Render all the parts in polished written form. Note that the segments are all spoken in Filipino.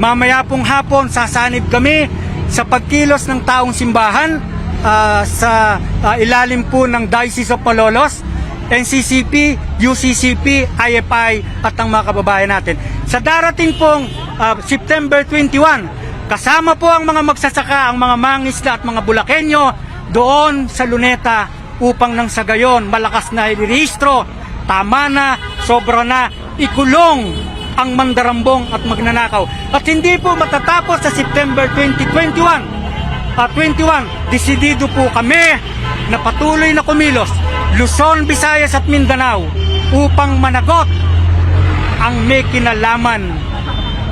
Mamaya pong hapon, sasanib kami sa pagkilos ng taong simbahan sa ilalim po ng Diocese of Malolos, NCCP, UCCP, IFI at ang mga kababayan natin. Sa darating pong September 21, kasama po ang mga magsasaka, ang mga mangisda at mga Bulakenyo doon sa Luneta upang nang sa gayon malakas na irehistro, tama na, sobra na, ikulong ang mandarambong at magnanakaw. At hindi po matatapos sa September 2021. 21, desidido po kami na patuloy na kumilos Luzon, Visayas at Mindanao upang managot ang may kinalaman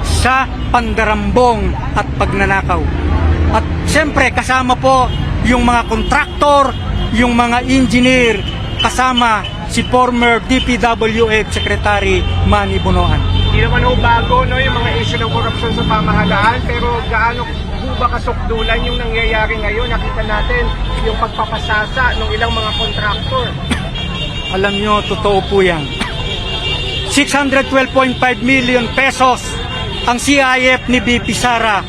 sa pandarambong at pagnanakaw. At siyempre kasama po yung mga kontraktor, yung mga engineer, kasama si former DPWH Secretary Manny Bonoan. Hindi naman ho bago no, yung mga issue ng korupsyon sa pamahalaan, pero gaano ho ba kasukdulan yung nangyayari ngayon? Nakita natin yung pagpapasasa ng ilang mga kontraktor. Alam nyo, totoo po yan. 612.5 million pesos ang CIF ni BP Sara.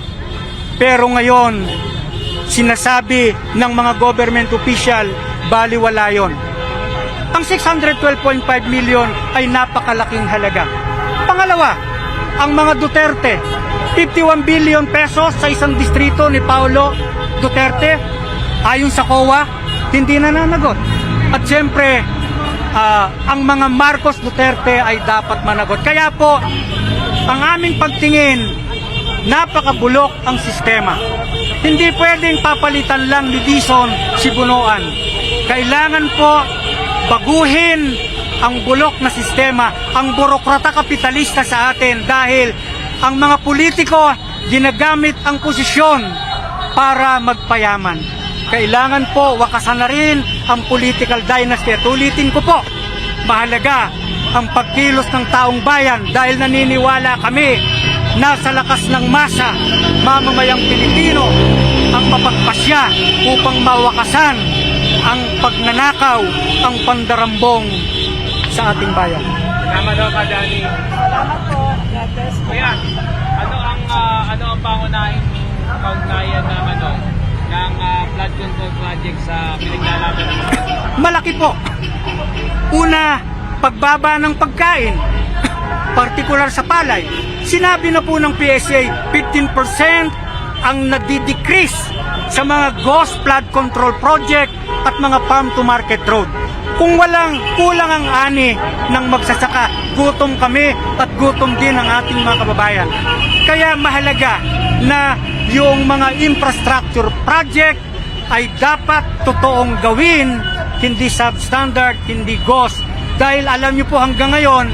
Pero ngayon, sinasabi ng mga government official, baliwala yon. Ang 612.5 million ay napakalaking halaga. Pangalawa, ang mga Duterte, 51 billion pesos sa isang distrito ni Paulo Duterte, ayon sa COA, hindi nananagot. At siyempre, ang mga Marcos Duterte ay dapat managot. Kaya po, ang aming pagtingin, napakabulok ang sistema. Hindi pwedeng papalitan lang ni Dizon si Bonoan. Kailangan po baguhin ang bulok na sistema, ang burokrata kapitalista sa atin dahil ang mga politiko ginagamit ang posisyon para magpayaman. Kailangan po wakasan na rin ang political dynasty. At ulitin ko po, mahalaga ang pagkilos ng taong bayan dahil naniniwala kami na sa lakas ng masa, mamamayang Pilipino ang mapagpasya upang mawakasan ang pagnanakaw, ang pandarambong sa ating bayan. Salamat daw ka, Danny. Salamat po. God bless po. Kuya, ano ang pangunahing kaugnayan ng flood control project sa pinaglalaban ng mga? Malaki po. Una, pagbaba ng pagkain, partikular sa palay. Sinabi na po ng PSA, 15% ang nadi-decrease sa mga ghost flood control project at mga farm to market road. Kung kulang ang ani ng magsasaka, gutom kami at gutom din ang ating mga kababayan. Kaya mahalaga na yung mga infrastructure project ay dapat totoong gawin, hindi substandard, hindi ghost. Dahil alam niyo po hanggang ngayon,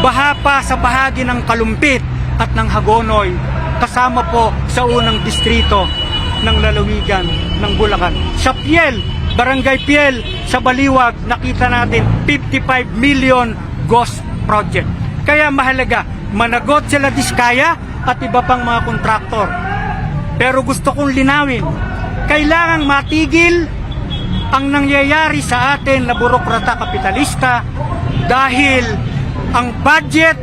baha pa sa bahagi ng Kalumpit at ng Hagonoy, kasama po sa unang distrito ng lalawigan ng Bulacan. Sa Piel, Barangay Piel, sa Baliwag, nakita natin 55 million ghost project. Kaya mahalaga, managot sila Diskaya at iba pang mga kontraktor. Pero gusto kong linawin, kailangang matigil ang nangyayari sa atin na burokrata kapitalista dahil ang budget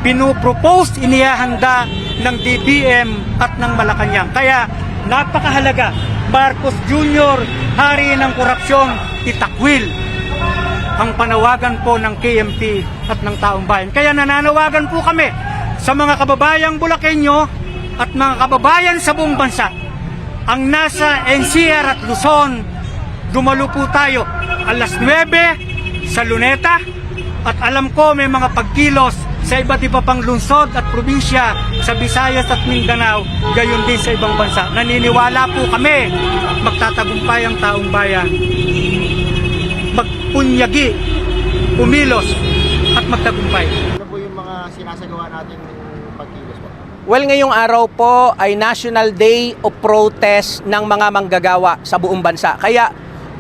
pinupropose, inihahanda ng DBM at ng Malacanang. Kaya napakahalaga, Marcos Jr., hari ng korupsyon, itakwil ang panawagan po ng KMP at ng taong bayan. Kaya nananawagan po kami sa mga kababayang Bulakenyo at mga kababayan sa buong bansa. Ang nasa NCR at Luzon, dumalo po tayo alas 9 sa Luneta at alam ko may mga pagkilos sa iba't iba pang lungsod at probinsya sa Visayas at Mindanao, gayon din sa ibang bansa. Naniniwala po kami, magtatagumpay ang taong bayan. Magpunyagi, pumilos at magtagumpay. Ano po yung mga sinasagawa natin pagkilos po? Well, ngayong araw po ay National Day of Protest ng mga manggagawa sa buong bansa. Kaya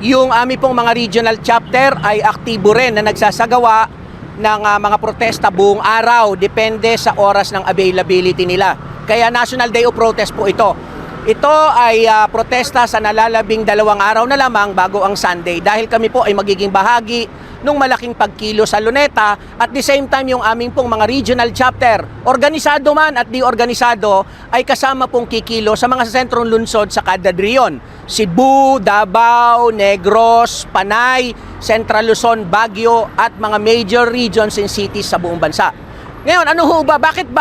yung aming pong mga regional chapter ay aktibo rin na nagsasagawa ng mga protesta buong araw, depende sa oras ng availability nila. Kaya National Day of Protest po ito. Ito ay protesta sa nalalabing 2 araw na lamang bago ang Sunday dahil kami po ay magiging bahagi nung malaking pagkilo sa Luneta. At the same time, yung aming pong mga regional chapter, organisado man at di organisado, ay kasama pong kikilo sa mga sentrong lungsod sa kada rehiyon. Cebu, Davao, Negros, Panay, Central Luzon, Baguio, at mga major regions and cities sa buong bansa. Ngayon, ano ho ba? Bakit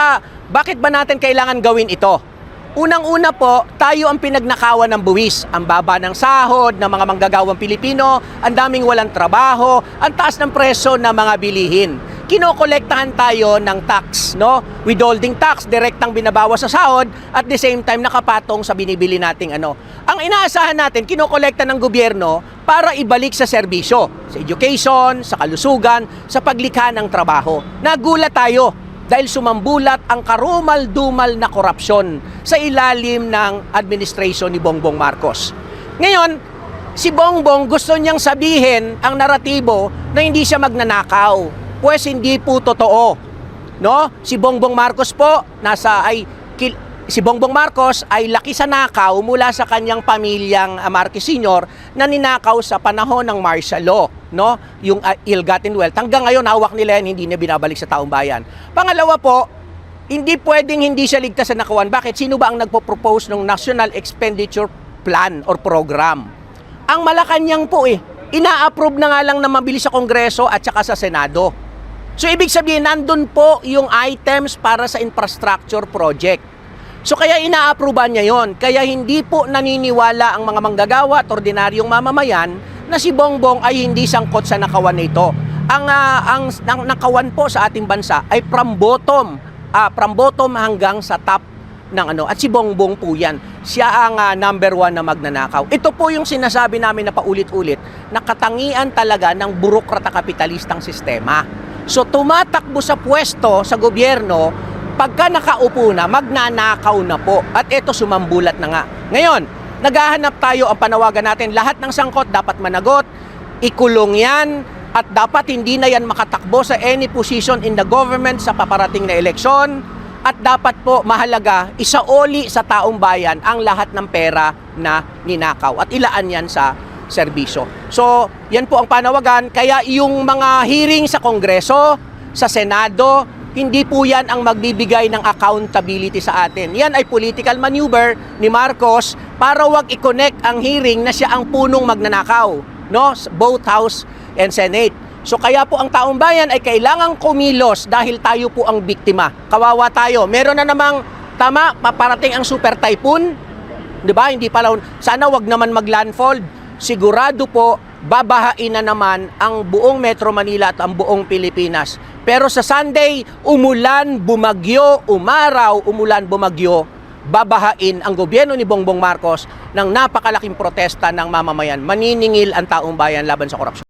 ba natin kailangan gawin ito? Unang-una po, tayo ang pinagnakawan ng buwis. Ang baba ng sahod ng mga manggagawang Pilipino, ang daming walang trabaho, ang taas ng presyo ng mga bilihin. Kinokolektahan tayo ng tax, no? Withholding tax, direktang binabawas sa sahod, at the same time nakapatong sa binibili nating ano. Ang inaasahan natin, kinokolekta ng gobyerno para ibalik sa serbisyo, sa education, sa kalusugan, sa paglikha ng trabaho. Nagulat tayo dahil sumambulat ang karumal-dumal na korupsyon sa ilalim ng administrasyon ni Bongbong Marcos. Ngayon, si Bongbong gusto niyang sabihin ang naratibo na hindi siya magnanakaw. Pues hindi po totoo. No? Si Bongbong Marcos ay laki sa nakaw mula sa kanyang pamilyang Marquez Sr. na ninakaw sa panahon ng martial law, no? Yung ill-gotten wealth. Hanggang ngayon, hawak nila yan, hindi na binabalik sa taong bayan. Pangalawa po, hindi pwedeng hindi siya ligtas sa nakawan. Bakit? Sino ba ang nagpo-propose ng National Expenditure Plan or Program? Ang Malacanang po ina-approve na nga lang na mabilis sa Kongreso at saka sa Senado. So, ibig sabihin, nandun po yung items para sa infrastructure project. So kaya ina-approvean niya yon. Kaya hindi po naniniwala ang mga manggagawa at ordinaryong mamamayan na si Bongbong ay hindi sangkot sa nakawan nito. Ang nakawan po sa ating bansa ay from bottom hanggang sa top ng ano. At si Bongbong po yan. Siya ang number 1 na magnanakaw. Ito po yung sinasabi namin na paulit-ulit na katangian talaga ng burokrata kapitalistang sistema. So tumatakbo sa pwesto sa gobyerno, pagka nakaupo na, magnanakaw na po. At ito, sumambulat na nga. Ngayon, naghahanap tayo, ang panawagan natin, lahat ng sangkot dapat managot, ikulong yan, at dapat hindi na yan makatakbo sa any position in the government sa paparating na eleksyon. At dapat po, mahalaga, isaoli sa taong bayan ang lahat ng pera na ninakaw. At ilaan yan sa serbisyo. So, yan po ang panawagan. Kaya yung mga hearing sa Kongreso, sa Senado, hindi po yan ang magbibigay ng accountability sa atin. Yan ay political maneuver ni Marcos para wag i-connect ang hearing na siya ang punong magnanakaw, no? Both House and Senate. So kaya po ang taong bayan ay kailangang kumilos dahil tayo po ang biktima. Kawawa tayo. Meron na namang paparating ang super typhoon. 'Di ba? Hindi pala, sana wag naman maglandfall. Sigurado po babahain na naman ang buong Metro Manila at ang buong Pilipinas. Pero sa Sunday, umulan, bumagyo, umaraw, umulan, bumagyo, babahain ang gobyerno ni Bongbong Marcos ng napakalaking protesta ng mamamayan. Maniningil ang taong bayan laban sa korupsyon.